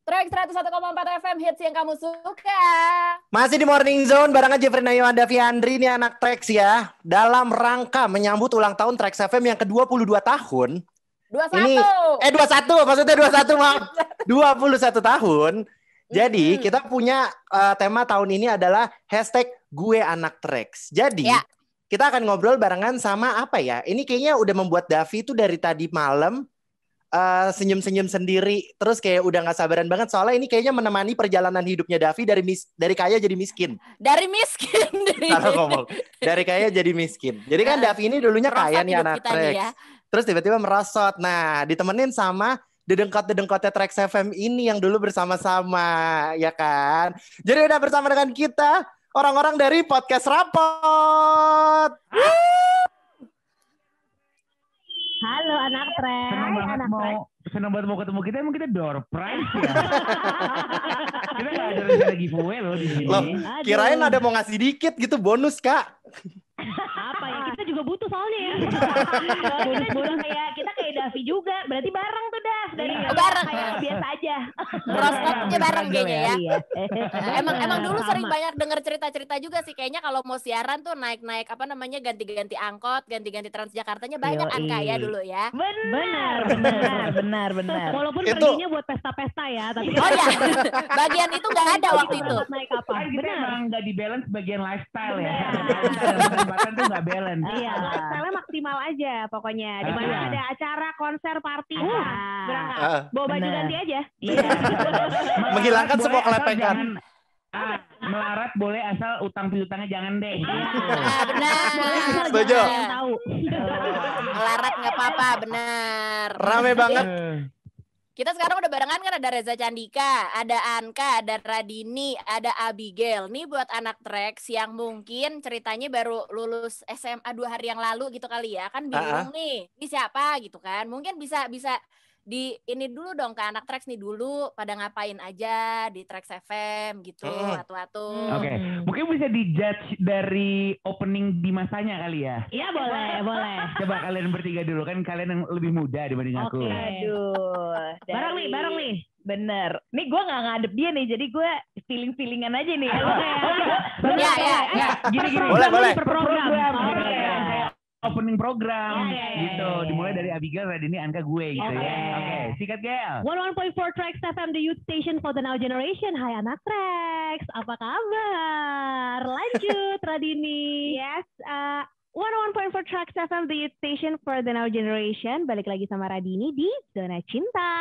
Trax 101,4 FM hits yang kamu suka. Masih di Morning Zone barengan Jeffrey Nayuan Davi Andri nih anak Trax ya. Dalam rangka menyambut ulang tahun Trax FM yang ke-22 tahun. 21. Ini 21 maksudnya 21 maaf. 21 tahun. Jadi kita punya tema tahun ini adalah #GueAnakTrax. Jadi kita akan ngobrol barengan sama apa ya? Ini kayaknya udah membuat Davi itu dari tadi malam senyum-senyum sendiri, terus kayak udah nggak sabaran banget soalnya ini kayaknya menemani perjalanan hidupnya Davi dari kaya jadi miskin. Dari miskin. Kalau ngomong dari kaya jadi miskin. Jadi kan Davi ini dulunya kaya nih anak Trax. Ya. Terus tiba-tiba merosot. Nah, ditemenin sama dedengkot-dedengkotnya Trax FM ini yang dulu bersama-sama, ya kan? Jadi udah bersama dengan kita orang-orang dari Podcast Rapot. Halo anak Trax. Senang banget mau ketemu kita. Emang kita door prize ya? Kita gak ada rencana giveaway loh di sini. Loh, kirain ada mau ngasih dikit gitu bonus Kak. Apa ya? Kita juga butuh soalnya ya. Bonus kita kayak Davi juga. Berarti bareng tuh Dav. Dari bareng. Kayak biasa aja. Rostopnya bareng kayaknya ya. Emang dulu sama. Sering banyak denger cerita-cerita juga sih. Kayaknya kalau mau siaran tuh naik-naik ganti-ganti angkot, ganti-ganti Transjakartanya banyak Anka ya dulu ya. Benar. Walaupun itu perginya buat pesta-pesta ya. Tapi oh ya, bagian itu nggak ada waktu itu. Naik apa? Kita emang nggak di balance bagian lifestyle ya. Kesempatan tuh nggak balance. Iya, lifestyle maksimal aja pokoknya. Di mana ada acara, konser, party, berangkat. Bawa baju ganti aja. Iya. Menghilangkan semua kelepekan. Melarat boleh asal utang piutangnya jangan deh. Benar. Setuju. Melarat nggak apa-apa, benar. Rame banget. Kita sekarang udah barengan kan, ada Reza Candika, ada Anka, ada Radini, ada Abigail. Nih buat anak Trax yang mungkin ceritanya baru lulus SMA 2 hari yang lalu gitu kali ya. Kan bingung nih, ini siapa gitu kan. Mungkin bisa di ini dulu dong ke anak Trax nih dulu pada ngapain aja di Trax FM gitu atu-atu. Oke. Mungkin bisa dijudge dari opening di masanya kali ya. Iya boleh. Coba kalian bertiga dulu, kan kalian yang lebih muda dibanding aku. Aduh. Bareng nih. Bener. Nih gue gak ngadep dia nih, jadi gue feeling-feelingan aja nih. Ya. Gini. Boleh. Program. Opening program gitu. Dimulai dari Abigail, Radini, Anka, gue gitu ya. Oke, sikat Gail. 101.4 Trax FM, the youth station for the now generation. Hai anak Trax, apa kabar? Lanjut Radini. Yes, 101.4 Trax FM, the youth station for the now generation. Balik lagi sama Radini di Zona Cinta.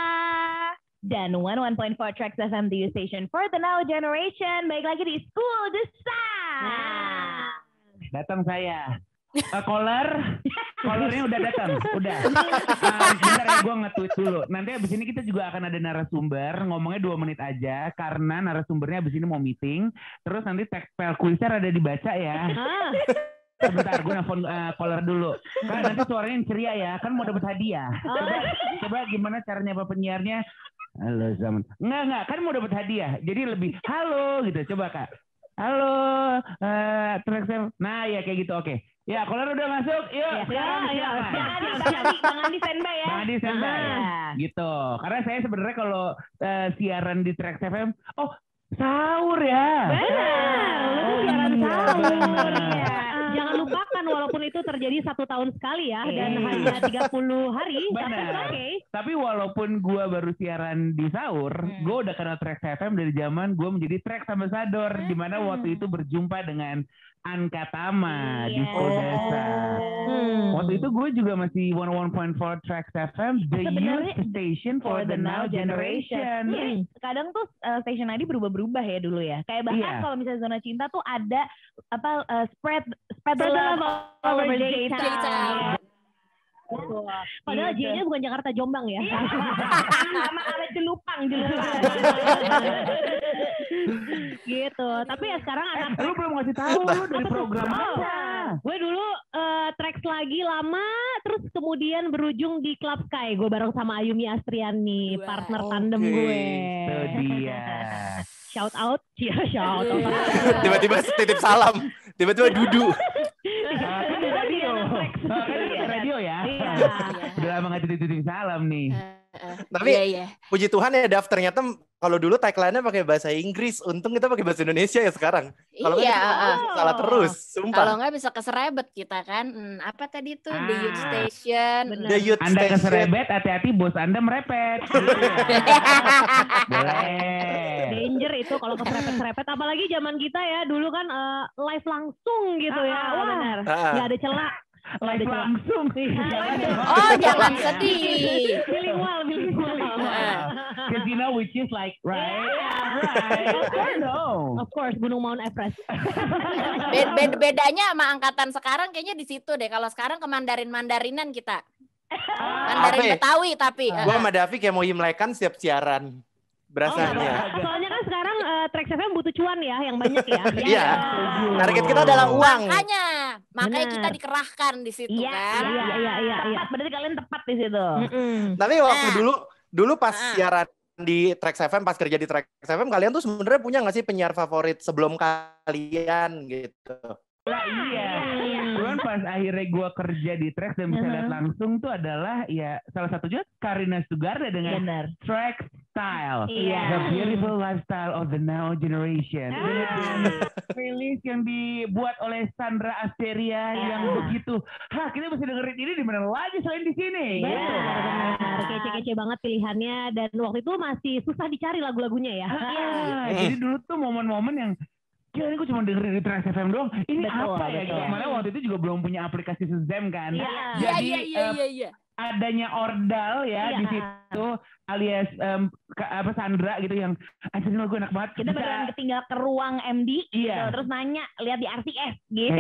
Dan 101.4 Trax FM, the youth station for the now generation. Balik lagi di School the Sun. Datang saya. Kolornya udah datang, udah. Bentar ya, gue nge-tweet dulu. Nanti abis ini kita juga akan ada narasumber, ngomongnya 2 menit aja, karena narasumbernya abis ini mau meeting. Terus nanti tagpel kuiser ada dibaca ya. Sebentar, gue nelfon caller dulu. Kan nanti suaranya yang ceria ya, kan mau dapat hadiah. Coba gimana caranya Pak penyiarnya? Halo, zaman. Enggak, kan mau dapat hadiah. Jadi lebih halo gitu. Coba Kak. Halo, nah ya kayak gitu, oke. Ya, caller udah masuk, yuk. Bang Andi standby ya. Bang Andi standby, gitu. Karena saya sebenarnya kalau siaran di Trax FM, sahur ya. Benar, siaran sahur ya. Jangan lupakan walaupun itu terjadi 1 tahun sekali ya, dan hanya 30 hari. Benar. Tapi walaupun gue baru siaran di sahur, gue udah kenal Trax FM dari zaman gue menjadi Trax Ambassador, di mana waktu itu berjumpa dengan Anka Tama di Kodesa. Waktu itu gue juga masih 101.4 Trax FM, the youth station for the now generation. Kadang tuh station ID berubah-berubah ya dulu ya. Kayak bahkan kalau misalnya Zona Cinta tuh ada spread the love over J-Town. Padahal J-nya bukan Jakarta, Jombang ya. Sama ada jelupang. Gitu. Tapi ya sekarang anak lu belum ngasih tahu lu dari program apa. Gue dulu Trax lagi lama, terus kemudian berujung di Club Sky. Gue bareng sama Ayumi Astriani, partner tandem gue. Itu dia. Shout out. Tiba-tiba titip salam, tiba-tiba Dudu. Radio ya. Iya. Udah lama nggak titip salam nih. Tapi puji Tuhan ya Dav, ternyata kalau dulu tagline-nya pakai bahasa Inggris, untung kita pakai bahasa Indonesia ya sekarang. Kalau salah terus, sumpah. Kalau nggak bisa keserebet kita kan. Apa tadi tuh The Youth Station. The Youth Anda Station. keserebet, hati-hati bos Anda merepet. Boleh. Danger itu kalau keserepet-serepet, apalagi zaman kita ya dulu kan live langsung gitu ya. Benar. Nggak ada celah. Live langsung. Oh, jangan sedih. Bilingual. Because you know which is like right. Of course, Gunung Mount Everest. Bedanya sama angkatan sekarang kayaknya di situ deh. Kalau sekarang ke Mandarinan kita. Mandarin Betawi tapi. Gua sama Davi kayak mau imlekan setiap siaran. Berasanya. Soalnya kan sekarang Trax FM butuh cuan ya, yang banyak ya. Iya. Target kita adalah uang. Makanya kita dikerahkan di situ kan. Iya. Berarti kalian tepat di situ. Tapi waktu dulu pas siaran di Trax FM, pas kerja di Trax FM, kalian tuh sebenarnya punya nggak sih penyiar favorit sebelum kalian gitu? Lah iya. Cuman pas akhirnya gue kerja di Trax dan bisa lihat langsung tuh adalah ya salah satunya Karina Sugarda dengan Trax Style. The Beautiful Lifestyle of the Now Generation. Playlist yang dibuat oleh Sandra Asteria yang begitu. Kita bisa dengerin ini di mana lagi selain di sini. Benar. Kece-kece banget pilihannya dan waktu itu masih susah dicari lagu-lagunya ya. Jadi dulu tuh momen-momen yang ini gue cuma dengerin di Trax FM doang. Ini apa ya? Karena waktu itu juga belum punya aplikasi Shazam kan. Jadi adanya Ordal ya di situ alias Sandra gitu yang anjir gue enak banget. Kita beneran tinggal ke ruang MD gitu, terus nanya lihat di RCS gitu.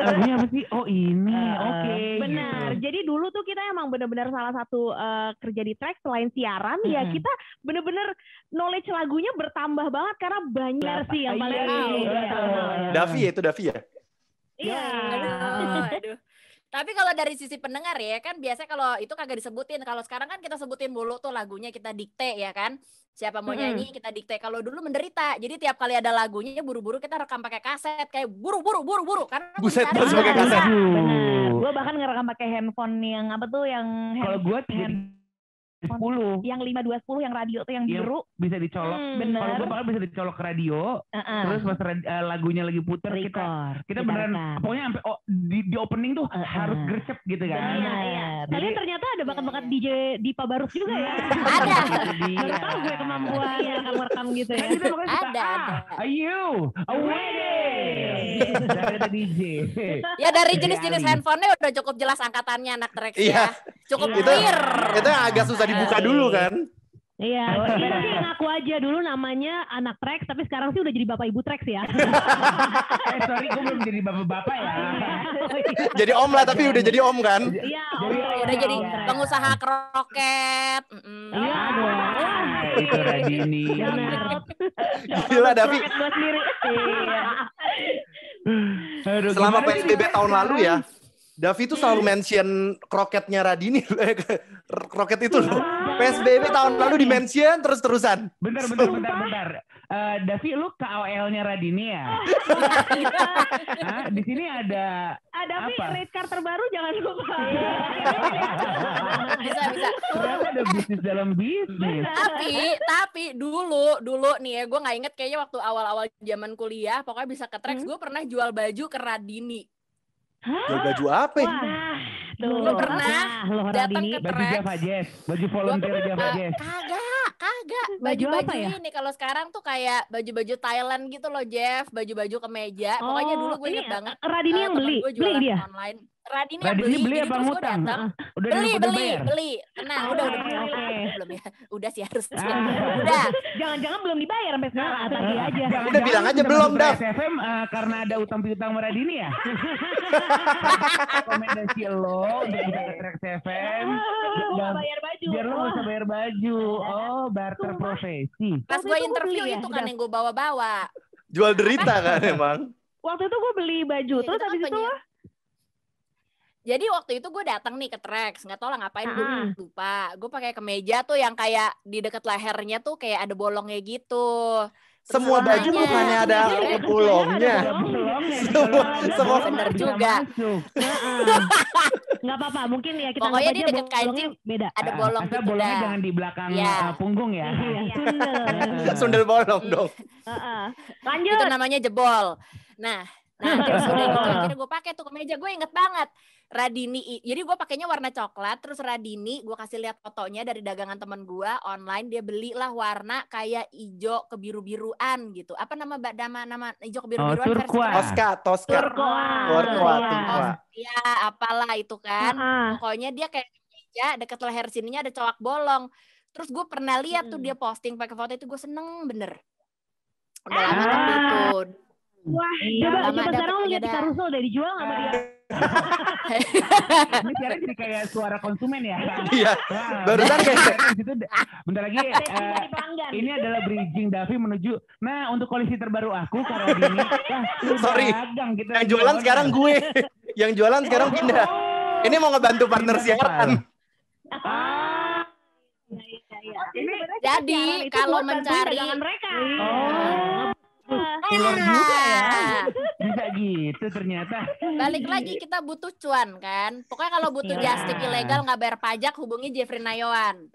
Lagunya apa sih? Oh ini, oke. Benar. Gitu. Jadi dulu tuh kita emang benar-benar salah satu kerja di Trax selain siaran ya kita benar-benar knowledge lagunya bertambah banget karena banyak sih yang paling Davi ya? Iya. Aduh. Tapi kalau dari sisi pendengar ya kan biasanya kalau itu kagak disebutin. Kalau sekarang kan kita sebutin mulu tuh lagunya, kita dikte ya kan. Siapa mau nyanyi kita dikte. Kalau dulu menderita. Jadi tiap kali ada lagunya buru-buru kita rekam pakai kaset kayak buru-buru karena buset pas pakai kaset. Benar. Gue bahkan ngerekam pakai handphone yang apa tuh yang kalau gue 10 yang 5210 yang radio tuh yang biru bisa dicolok. Bener. Kalau gue bakal bisa dicolok ke radio. Terus pas lagunya lagi puter kita beneran pokoknya sampai di opening tuh harus gercep gitu kan. Iya. Kalian ternyata ada bakat-bakat DJ Dipa Barus juga ya. Ada. Nggak tahu gue kemampuan rekam gitu ya. Ada. Ayo, away. Dari DJ. Ya dari jenis-jenis handphonenya udah cukup jelas angkatannya anak Trax ya. Cukup clear. Itu yang agak susah dibuka dulu kan. Iya, kita sih ngaku aja dulu namanya anak Trax, tapi sekarang sih udah jadi bapak ibu Trax ya. Sorry, gue belum jadi bapak-bapak ya. Jadi om lah, tapi udah jadi om kan? Iya, udah jadi pengusaha kroket. Iya, itu Radini. Gila, Davi. Buat sendiri. Selama PSBB tahun lalu ya, Davi itu selalu mention kroketnya Radini. Kroket itu loh. PSBB tahun lalu di-mention terus-terusan. Bentar. Davi, lu KOL-nya Radini ya? Di sini ada Davi, rate card terbaru jangan lupa. Bisa. Ternyata ada bisnis dalam bisnis. Tapi dulu nih ya, gue nggak inget kayaknya waktu awal-awal zaman kuliah, pokoknya bisa ke Trax, gue pernah jual baju ke Radini. Jual baju apa ya? Lu pernah datang ke baju Trax? Java Jazz, baju volunteer Java Jazz. Kagak. Baju-baju ini kalau sekarang tuh kayak baju-baju Thailand gitu loh, Jeff. Baju-baju kemeja. Pokoknya dulu gue inget banget. Radini yang beli dia. Online. Radini yang beli apa ngutang? Beli. Tenang, udah. Belum ya. Udah sih harus. Udah. Jangan-jangan belum dibayar sampai sekarang. Tadi aja. Udah bilang aja belum, Dav. FM karena ada utang piutang sama Radini ya. Rekomendasi lo untuk bisa ke Trax FM. Bayar baju. Biar lo bisa bayar baju. Oh, barter profesi. Pas gue interview itu kan yang gue bawa-bawa. Jual derita kan emang. Waktu itu gue beli baju. Terus habis itu jadi waktu itu gue datang nih ke Trax, nggak tahu lah ngapain, gue lupa. Gue pakai kemeja tuh yang kayak di dekat lehernya tuh kayak ada bolongnya gitu. Semua baju bukannya ada bolongnya. Semua benar juga. Nggak apa-apa, mungkin ya kita Pokoknya dia aja deket kancing beda. ada bolong asal gitu bolongnya dah. jangan di belakang Iya. punggung ya. Sundel. Sundel bolong dong. Lanjut. Itu namanya jebol. Nah terus udah gitu akhirnya gue pakai tuh kemeja. Gue inget banget Radini. Jadi gue pakainya warna coklat. Terus Radini gue kasih lihat fotonya dari dagangan temen gue online. Dia belilah warna kayak hijau kebiru-biruan gitu. Apa nama hijau kebiru-biruan versi Tosca. Ya apalah itu kan. Pokoknya dia kayak kemeja deket leher sininya ada coak bolong. Terus gue pernah lihat tuh dia posting pakai foto itu, gue seneng bener. Udah lama tapi itu. Wah, coba sekarang lu lihat kita Rusul udah dijual nggak sama dia? Ini sekarang jadi kayak suara konsumen ya. Iya. Barusan kayak bentar lagi ini adalah bridging Davi menuju. Nah, untuk koleksi terbaru aku karena ini sorry. Yang jualan sekarang gue. Yang jualan sekarang pindah. Ini mau ngebantu partner siaran. Jadi kalau mencari mereka. Keluar juga ya. Bisa gitu ternyata. Balik lagi kita butuh cuan kan. Pokoknya kalau butuh justip ilegal nggak bayar pajak hubungi Jeffrey Nayawan.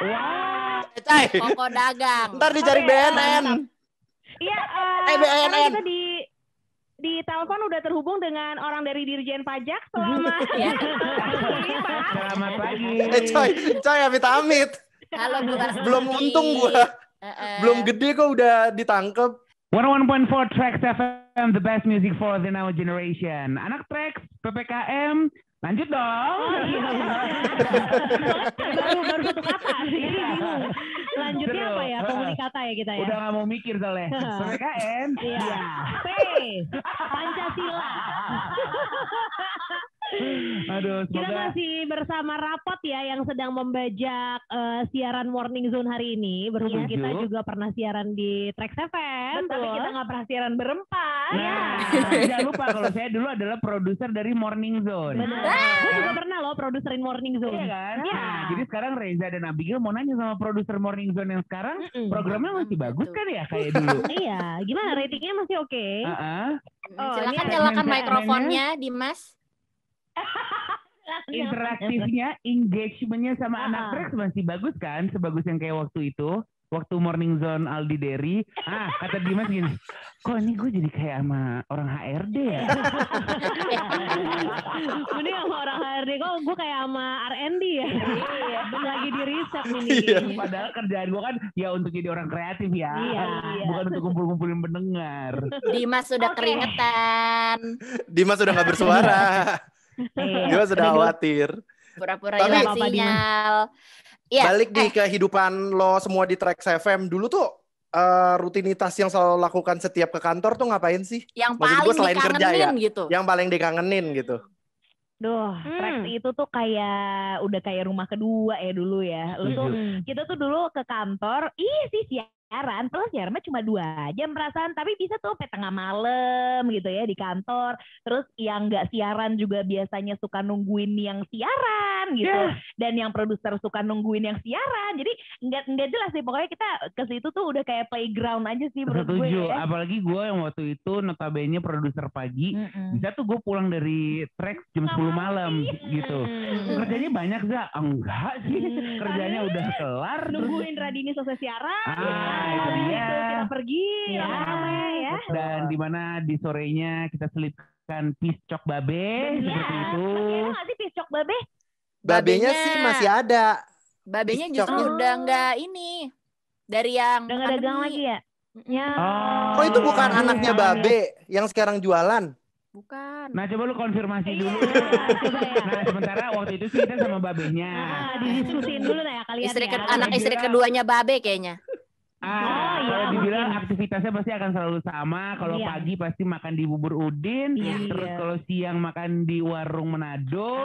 Wah. Koko dagang. Ntar dicari BNN. Iya. BNN. Kita di telepon udah terhubung dengan orang dari Dirjen Pajak. Selamat. Selamat pagi. Coy amit-amit. Halo Bu Lastri. Belum untung gua. Belum gede kok udah ditangkep. 101.4 Trax FM, the best music for the now generation. Anak Trax, PPKM, lanjut dong. baru satu kata sih. Lanjutnya apa ya? Komunikata ya kita ya. Udah gak mau mikir soalnya. PPKM. Iya. P. Pancasila. Aduh, semoga... Kita masih bersama Rapot ya yang sedang membajak siaran Morning Zone hari ini. Berhubung kita juga pernah siaran di Trax FM, tapi kita nggak pernah siaran berempat. Jangan lupa kalau saya dulu adalah produser dari Morning Zone. Benar. Gue juga pernah loh produserin Morning Zone. Iya kan? Nah, jadi sekarang Reza dan Abigail mau nanya sama produser Morning Zone yang sekarang, programnya masih bagus kan ya kayak dulu? Iya, gimana ratingnya masih oke? Silakan nyalakan mikrofonnya, Dimas. Interaktifnya, engagementnya sama anak Trax masih bagus kan? Sebagus yang kayak waktu itu. Waktu Morning Zone Aldi Deri. Kata Dimas gini, kok ini gue jadi kayak sama orang HRD ya? Ini sama orang HRD, kok gue kayak sama R&D ya? Iya, lagi di riset ini. Padahal kerjaan gue kan ya untuk jadi orang kreatif ya. Bukan untuk kumpul-kumpulin pendengar. Dimas sudah keringetan. Dimas sudah gak bersuara. Dimas sudah khawatir. Pura-pura hilang sinyal. Ya, balik di kehidupan lo semua di Trax FM. Dulu tuh rutinitas yang selalu lakukan setiap ke kantor tuh ngapain sih? Yang paling dikangenin gitu. Yang paling dikangenin gitu. Trax itu tuh udah kayak rumah kedua ya dulu ya. Kita tuh dulu ke kantor, siaran, terus siaran cuma 2 jam perasaan, tapi bisa tuh sampai tengah malam gitu ya di kantor. Terus yang nggak siaran juga biasanya suka nungguin yang siaran gitu, dan yang produser suka nungguin yang siaran. Jadi nggak jelas sih, pokoknya kita ke situ tuh udah kayak playground aja sih menurut gue. Ya. Apalagi gue yang waktu itu notabene produser pagi, bisa tuh gue pulang dari Trax jam 10 malam gitu. Kerjanya banyak gak? Enggak sih, kerjanya udah kelar. Nungguin Radini selesai siaran. Itu dia. Kita pergi ya. Dan di mana di sorenya kita selipkan piscok babe seperti itu. Masih ada nggak sih piscok babe? Babenya sih masih ada. Babenya justru udah nggak ini. Dari yang udah nggak dagang lagi ya? Oh itu bukan anaknya babe yang sekarang jualan? Bukan. Nah coba lu konfirmasi dulu. Nah sementara waktu itu sih kita sama babenya. Didiskusin dulu ya kalian. Anak istri keduanya babe kayaknya. Kalau dibilang aktivitasnya pasti akan selalu sama. Kalau pagi pasti makan di bubur udin, terus kalau siang makan di warung Manado,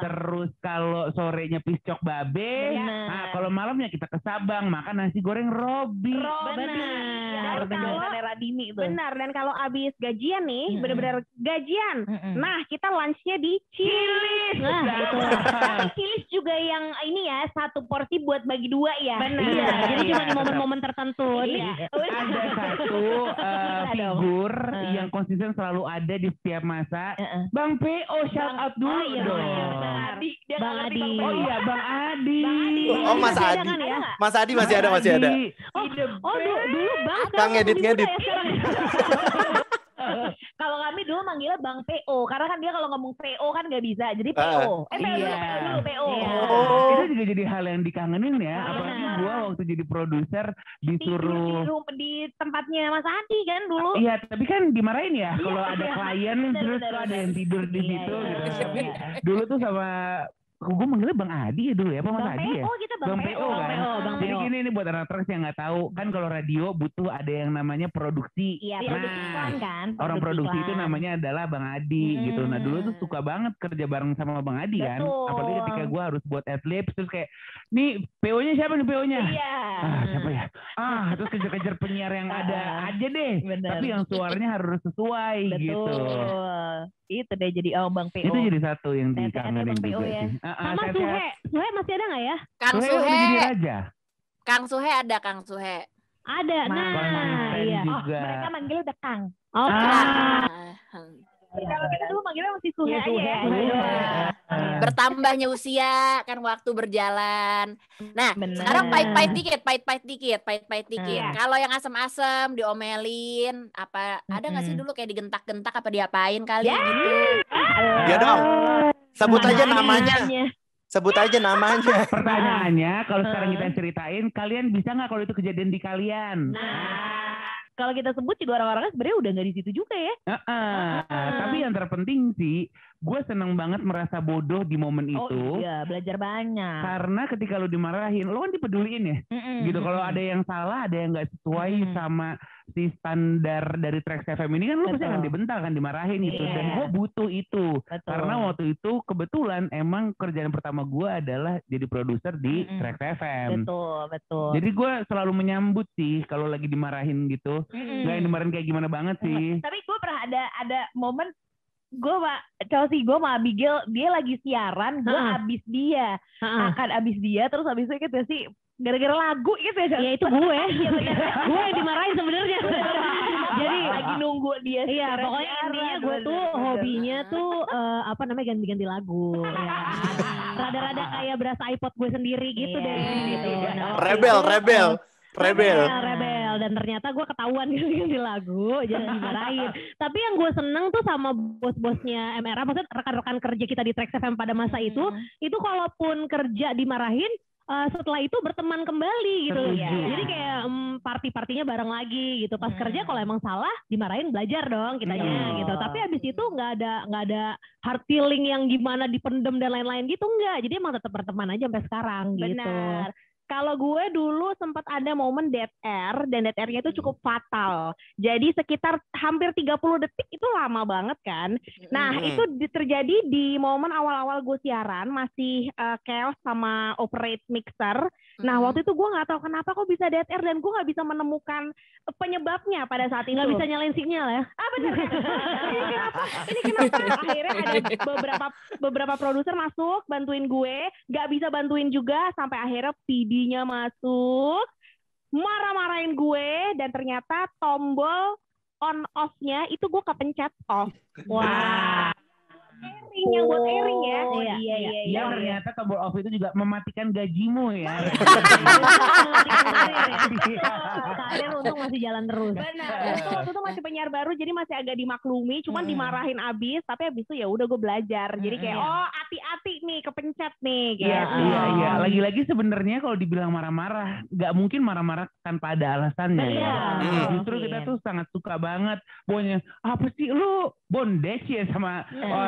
terus kalau sorenya piscok babe. Nah kalau malamnya kita ke Sabang makan nasi goreng Robi. benar. Benar Radini itu. Benar, dan kalau abis gajian nih, benar-benar gajian. Nah, kita lunchnya di Chili's. Nah, itu. Tapi Chili's juga yang ini ya, satu porsi buat bagi 2 ya. Benar. Iya, jadi cuma di momen-momen tertentu. Ada satu figur yang konsisten selalu ada di setiap masa. Bang PO, shout out dulu dong. Bang Adi. Oh iya, Bang Adi. Oh, Mas Adi. Mas Adi masih ada. Oh, dulu Bang ngedit. Kalau kami dulu manggilnya Bang PO, karena kan dia kalau ngomong PO kan nggak bisa, jadi PO. PO. Itu juga jadi hal yang dikangenin ya. Apalagi gua waktu jadi produser disuruh di tempatnya Mas Adi kan dulu. Iya, tapi kan dimarahin ya kalau ada klien terus ada yang tidur di situ gitu. Tapi dulu tuh sama gue manggilnya Bang Adi ya dulu ya, apa Mas Adi ya? Kita Bang PO kan. Jadi gini nih buat anak traks yang nggak tahu, kan kalau radio butuh ada yang namanya produksi. Iya, produksi kan. Orang produksi itu namanya adalah Bang Adi gitu. Nah dulu tuh suka banget kerja bareng sama Bang Adi kan. Apalagi ketika gue harus buat adlibs terus kayak, nih PO-nya siapa nih PO-nya? Iya. Siapa ya? Terus kejar-kejar penyiar yang ada aja deh. Tapi yang suaranya harus sesuai gitu. Itu deh jadi Bang PO. Itu jadi satu yang dikangenin juga ya. sih. Sama Suhe masih ada nggak ya? Kang Suhe Suhe. udah jadi raja. Kang Suhe ada, Kang Suhe. Ada. Nah, iya. Juga. Mereka manggilnya udah Kang. Kalau kita dulu manggilnya masih Suhe aja ya. Bertambahnya usia kan waktu berjalan. Nah, sekarang pahit-pahit dikit. Kalau yang asem-asem diomelin, apa ada nggak sih dulu kayak digentak-gentak apa diapain kali gitu? Ya dong. Sebut aja namanya. Pertanyaannya, kalau sekarang kita ceritain, kalian bisa nggak kalau itu kejadian di kalian? Kalau kita sebut juga orang-orangnya sebenarnya udah nggak di situ juga ya. Tapi yang terpenting sih, gue seneng banget merasa bodoh di momen itu. Iya, belajar banyak. Karena ketika lo dimarahin, lo kan dipeduliin ya. Gitu, kalau ada yang salah, ada yang nggak sesuai sama si standar dari Trax FM ini kan lo pasti akan dibentak, kan dimarahin gitu. Dan gue butuh itu. Karena waktu itu kebetulan emang kerjaan pertama gue adalah jadi produser di Trax FM. Betul. Jadi gue selalu menyambut sih kalau lagi dimarahin gitu. Nggak yang dimarahin kayak gimana banget sih. Tapi gue pernah ada momen gue sama Abigail, dia lagi siaran, gue abis dia, terus abis itu gitu sih, gara-gara lagu gitu ya. Ya itu gue. Gue yang dimarahin sebenarnya. Jadi lagi nunggu dia. Iya, pokoknya intinya gue tuh hobinya tuh ganti-ganti lagu. Ya. Rada-rada kayak berasa iPod gue sendiri gitu deh. Gitu. Rebel, dan ternyata gue ketahuan ganti lagu, jadi dimarahin. Tapi yang gue seneng tuh sama bos-bosnya MRA, maksudnya rekan-rekan kerja kita di Trax FM pada masa itu kalaupun kerja dimarahin, setelah itu berteman kembali gitu. Jadi kayak party-partinya bareng lagi gitu. Pas kerja kalau emang salah dimarahin, belajar dong kitanya gitu. Tapi abis itu nggak ada hard feeling yang gimana dipendem dan lain-lain gitu, enggak. Jadi emang tetap berteman aja sampai sekarang gitu. Benar. Kalau gue dulu sempat ada momen dead air, dan dead airnya itu cukup fatal. Jadi sekitar hampir 30 detik, itu lama banget kan. Nah, itu terjadi di momen awal-awal gue siaran, masih chaos sama operate mixer. Nah, waktu itu gue nggak tahu kenapa kok bisa dead air, dan gue nggak bisa menemukan penyebabnya pada saat itu. Nggak bisa nyalain sinyal ya? Benar. Ini kenapa? Akhirnya ada beberapa produser masuk, bantuin gue. Nggak bisa bantuin juga, sampai akhirnya PD-nya masuk, marah-marahin gue, dan ternyata tombol on off-nya itu gue kepencet off. Wah. Airing, yang buat airing ya. Iya. Ternyata tombol off itu juga mematikan gajimu ya. Kalian untung masih jalan terus. Benar. Waktu itu masih penyiar baru, jadi masih agak dimaklumi. Cuman dimarahin abis, tapi abis itu ya udah gue belajar. Jadi kayak hati-hati nih, kepencet nih. Iya. Lagi-lagi sebenarnya kalau dibilang marah-marah, nggak mungkin marah-marah tanpa ada alasannya. Justru kita tuh sangat suka banget. Pokoknya apa sih lu bondage ya sama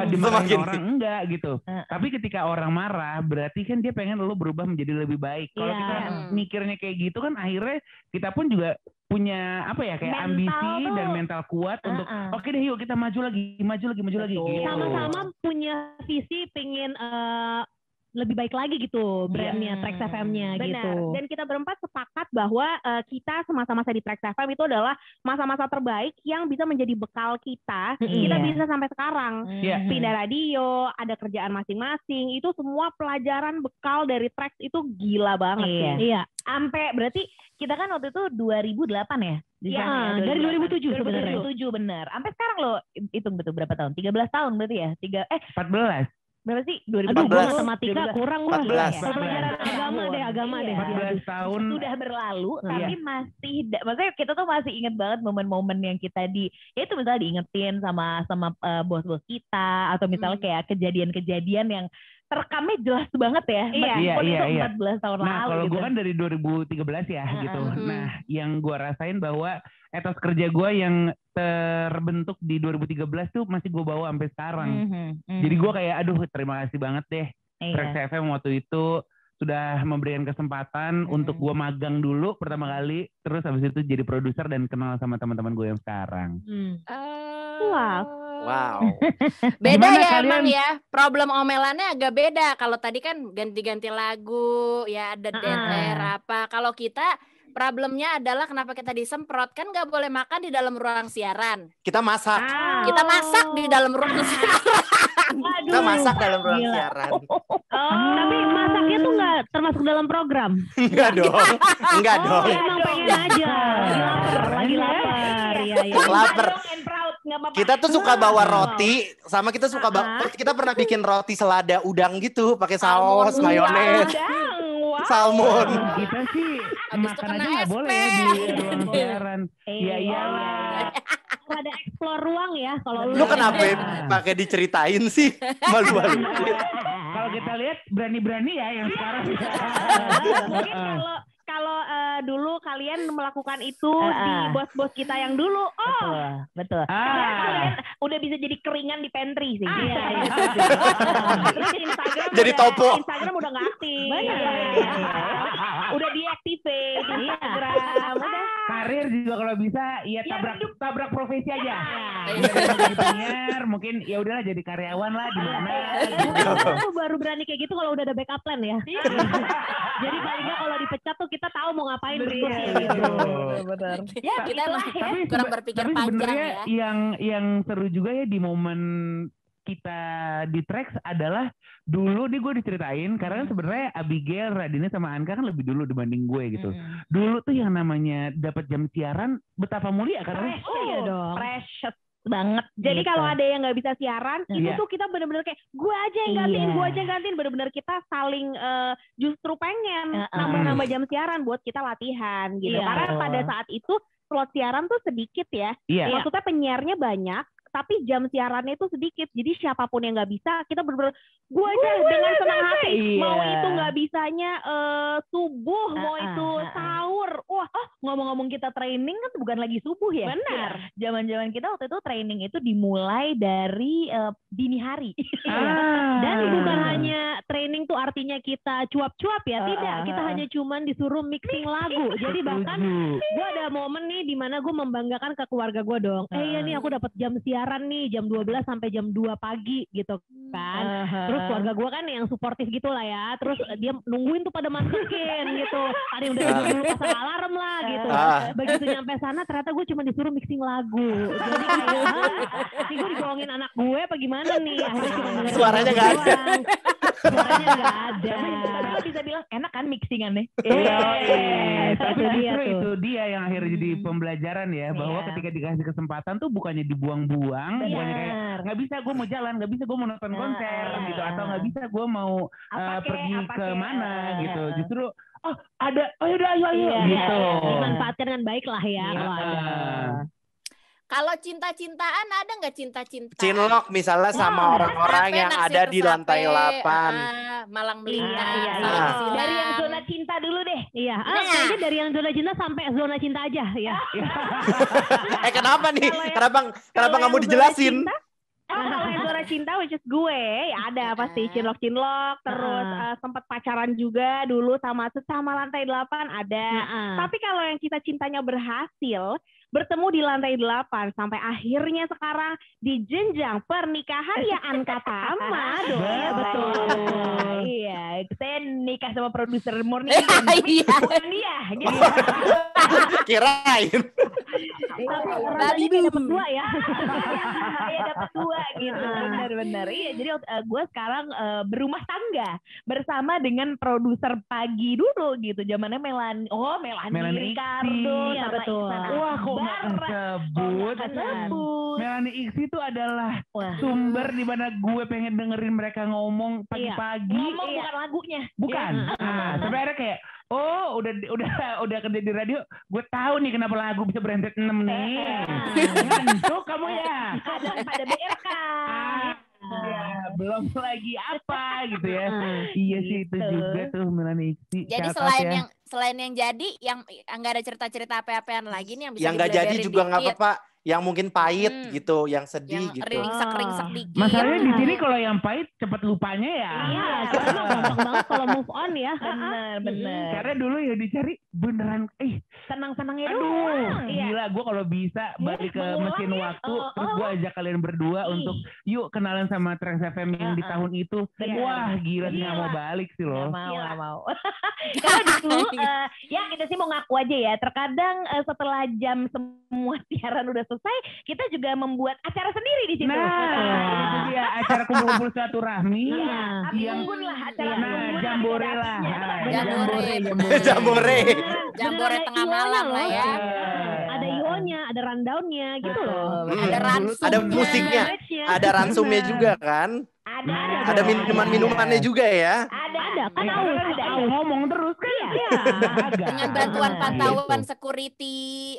dimarahin orang, enggak gitu. Tapi ketika orang marah, berarti kan dia pengen lo berubah menjadi lebih baik. Kalau kita mikirnya kayak gitu kan, akhirnya kita pun juga punya kayak mental ambisi dan mental kuat untuk oke deh yuk kita maju lagi gitu. Sama-sama punya visi pengen lebih baik lagi gitu brandnya Trax FM-nya gitu. Dan kita berempat sepakat bahwa kita semasa-masa di Trax FM itu adalah masa-masa terbaik yang bisa menjadi bekal kita. Kita bisa sampai sekarang pindah radio, ada kerjaan masing-masing, itu semua pelajaran bekal dari Trax itu gila banget sih. Iya. Sampai berarti kita kan waktu itu 2008 ya? Iya, dari 2007 sebenarnya. 2007 bener. Sampai sekarang lo hitung betul berapa tahun? 13 tahun berarti ya? 14. Berapa sih? 14. Aduh, matematika kurang gue. 14. Pelajaran agama deh. 14 tahun. Sudah berlalu, tapi masih, maksudnya kita tuh masih ingat banget momen-momen yang kita ya itu misalnya diingetin sama bos-bos kita, atau misalnya kayak kejadian-kejadian yang terekamnya jelas banget ya. Iya. 14 tahun lalu. Nah, kalau gue kan dari 2013 ya gitu. Nah, yang gue rasain bahwa etos kerja gue yang terbentuk di 2013 tuh masih gue bawa sampai sekarang. Jadi gue kayak aduh terima kasih banget deh Trax FM waktu itu sudah memberikan kesempatan untuk gue magang dulu pertama kali, terus habis itu jadi produser dan kenal sama teman-teman gue yang sekarang. Wow. Beda Gimana ya kalian? emang ya. Problem omelannya agak beda. Kalau tadi kan ganti-ganti lagu, ya ada DTR apa. Kalau kita problemnya adalah kenapa kita disemprot, kan nggak boleh makan di dalam ruang siaran. Kita masak. Kita masak di dalam ruang siaran. Kita masak dalam ruang siaran. Tapi masaknya tuh nggak termasuk dalam program. Enggak dong. Enggak dong. Emang pengen aja. Lagi lapar. Iya. Lapar. Kita tuh suka bawa roti, sama kita suka kita pernah bikin roti selada udang gitu, pakai saus, mayones, salmon. Kita sih makan aja nggak boleh di ruang siaran. Iya iyalah. Ada explore ruang ya kalau Lu kenapa pakai diceritain sih? Malu-malu. Kalau kita lihat berani-berani ya yang sekarang. Mungkin kalau dulu kalian melakukan itu di bos-bos kita yang dulu, betul. Kalian udah bisa jadi keringan di pantry sih. Terus Instagram Jadi topo. Instagram udah nggak aktif. Udah deactivate Instagram. Karir juga kalau bisa ya tabrak profesi aja. Jadi penyiar mungkin ya udahlah jadi karyawan lah di mana. Aku baru berani kayak gitu kalau udah ada backup plan ya. Jadi paling nggak kalau dipecat tuh kita tahu mau ngapain berikutnya gitu. Benar. Ya, kita kurang berpikir tapi panjang sebenarnya ya. yang seru juga ya di momen kita di Trax adalah dulu gue diceritain karena kan sebenarnya Abigail, Radini sama Anka kan lebih dulu dibanding gue gitu. Dulu tuh yang namanya dapat jam siaran betapa mulia karena Precious banget. Jadi kalau ada yang nggak bisa siaran, itu tuh kita benar-benar kayak gue aja yang gantiin, benar-benar kita saling justru pengen nambah-nambah jam siaran buat kita latihan gitu. Karena pada saat itu slot siaran tuh sedikit ya. Maksudnya penyiarnya banyak, tapi jam siarannya itu sedikit. Jadi siapapun yang nggak bisa, kita bener-bener gue aja dengan senang hati. Mau itu nggak bisanya subuh, mau itu sahur. Wah, ngomong-ngomong kita training kan bukan lagi subuh ya. Benar. Zaman-zaman kita waktu itu training itu dimulai dari dini hari. Dan bukan hanya training tuh artinya kita cuap-cuap ya. Tidak, kita hanya cuman disuruh mixing lagu. Jadi bahkan gue ada momen nih di mana gue membanggakan ke keluarga gue dong. Ya nih aku dapat jam siaran nih jam 12 sampai jam 2 pagi gitu kan. Terus keluarga gue kan yang suportif gitu lah ya. Terus dia nungguin tuh pada masukin gitu. Ada yang udah dulu pasang alarm lah gitu. Begitu nyampe sana ternyata gue cuma disuruh mixing lagu. Jadi kayak gue dibohongin anak gue apa gimana nih. Akhirnya cuma Suaranya nggak ada. Suaranya nggak ada. Tapi lo bisa bilang enak kan mixingannya. Tapi itu dia yang akhirnya jadi pembelajaran ya. Bahwa ketika dikasih kesempatan tuh bukannya dibuang-buang. Bukannya kayak nggak bisa gue mau jalan, nggak bisa gue mau nonton konser gitu. Atau nggak bisa gue mau pergi ke mana gitu. Justru ada, yaudah ayo gitu. Dimanfaatkan dengan baik lah ya. Kalau cinta-cintaan ada nggak cinta-cinta? Cinlok misalnya sama orang-orang yang ada di lantai 8. Malang Melintang. Dari yang zona cinta dulu deh. Iya. Kayaknya dari yang zona cinta sampai zona cinta aja ya. Kenapa nih? Kenapa nggak mau dijelasin? Kalau yang zona cinta which is gue ya ada pasti cinlok terus sempat pacaran juga dulu sama lantai 8 ada. Tapi kalau yang kita cintanya berhasil bertemu di lantai 8 sampai akhirnya sekarang di jenjang pernikahan ya Anka Tama dong. Betul. Iya, saya nikah sama produser Morning Weekend. Bukan dia gitu. Kirain. Tapi kayak dapat 2 ya. Kayak dapat 2 gitu. Benar-benar. Iya, jadi gue sekarang berumah tangga bersama dengan produser pagi dulu gitu. Zamannya Melanie Ricardo ya, sama betul. Iksan. Wah, kok nggak kesebut? Melanie Iksi itu adalah sumber di mana gue pengen dengerin mereka ngomong pagi-pagi. Ngomong bukan lagunya. Bukan. Nah, sebenarnya kayak udah kerja di radio, gue tahu nih kenapa lagu bisa berentet 6 nih. Ngantuk kamu ya. Kadang pada BRK. Ya, belum lagi apa gitu ya. Iya sih itu juga tuh Melanie Iksi. Jadi selain yang jadi, yang nggak ada cerita-cerita apa-apaan lagi nih yang bisa yang nggak jadi juga nggak apa-apa, yang mungkin pahit gitu, yang sedih yang gitu. ringsek dikit. Masalahnya di sini kalau yang pahit cepat lupanya ya. Iya, gampang banget kalau move on ya. Bener. Karena dulu ya dicari beneran Senang-senangnya aduh, doang. gila gue kalau bisa balik ke mesin waktu terus gue ajak kalian berdua untuk yuk kenalan sama Trax FM yang di tahun itu. Wah, gila sih nggak mau balik sih loh. Nggak mau. Karena dulu ya kita sih mau ngaku aja ya. Terkadang setelah jam semua siaran udah selesai, kita juga membuat acara sendiri di situ. Nah, itu dia acara kumpul-kumpul silaturahmi. Yang lah acara jambore lah. Jambore tengah malam lah ya. Ada IO-nya, ada rundown-nya gitu loh. Ada ransum, ada musiknya, ada ransumnya juga kan. Ada minuman-minumannya juga ya. Ada kan ada ngomong terus kan. Iya. Dengan bantuan pantauan security.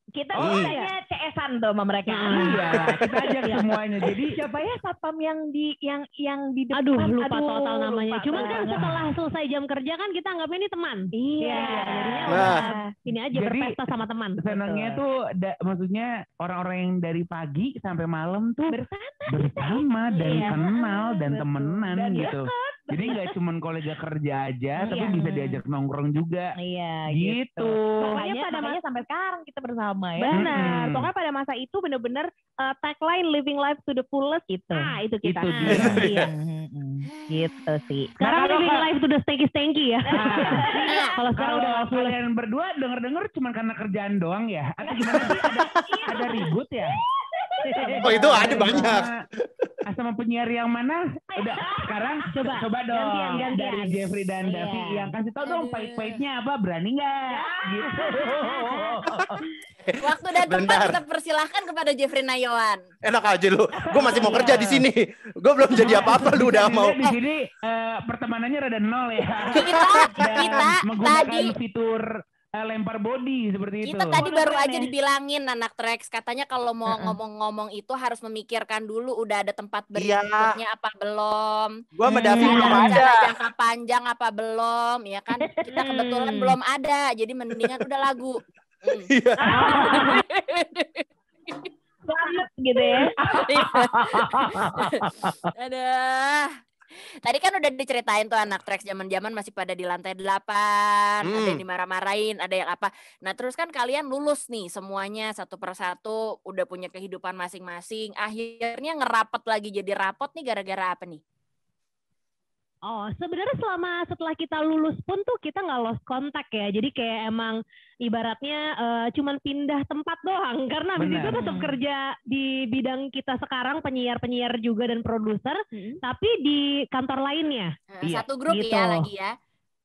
Kita biasanya CS-an tuh sama mereka. Iya, kita ajak semuanya. Jadi siapa ya satpam yang di depan? Aduh, lupa total namanya. Cuman kan setelah selesai jam kerja kan kita anggapnya ini teman. Iya. Ini aja jadi, berpesta sama teman. Senangnya tuh maksudnya orang-orang yang dari pagi sampai malam tuh bersama dan kenal dan temenan gitu. Jadi nggak cuma kolega kerja aja, tapi bisa diajak nongkrong juga. Iya, gitu. Pokoknya sampai sekarang kita bersama ya. Benar. Pokoknya pada masa itu benar-benar tagline living life to the fullest itu. Itu kita. Itu dia. Gitu sih. Sekarang living life to the stanky ya. Kalau sekarang udah kalian berdua denger-denger cuma karena kerjaan doang ya? Atau gimana sih? Ada ribut ya? Oh itu ada banyak. Sama penyiar yang mana? Udah sekarang coba dong gantian. Dari Jeffrey dan Davi yang kasih tau dong pahit-pahitnya apa, berani nggak? Gitu. Waktu dan tempat kita persilahkan kepada Jeffrey Nayawan. Enak aja lu, gue masih mau kerja di sini. Gue belum jadi apa-apa, lu udah mau. Di sini pertemanannya rada nol ya. Kita menggunakan tadi fitur lempar body seperti itu. Kita tadi baru aja dibilangin anak Trax, katanya kalau mau ngomong-ngomong itu harus memikirkan dulu udah ada tempat berikutnya apa belum. Gua sama Davi belum ada. Jangka panjang apa belum, ya kan? Kita kebetulan belum ada, jadi mendingan udah lagu. Banget gitu ya. Aduh. Tadi kan udah diceritain tuh anak Trax zaman-zaman masih pada di lantai 8, ada yang dimarah-marahin, ada yang apa. Nah terus kan kalian lulus nih semuanya satu persatu, udah punya kehidupan masing-masing. Akhirnya ngerapet lagi jadi rapot nih gara-gara apa nih? Oh, sebenarnya setelah kita lulus pun tuh kita nggak lost kontak ya. Jadi kayak emang ibaratnya cuman pindah tempat doang. Karena abis itu tetap kerja di bidang kita sekarang, penyiar-penyiar juga dan produser, tapi di kantor lainnya. Satu grup gitu. Ya lagi ya.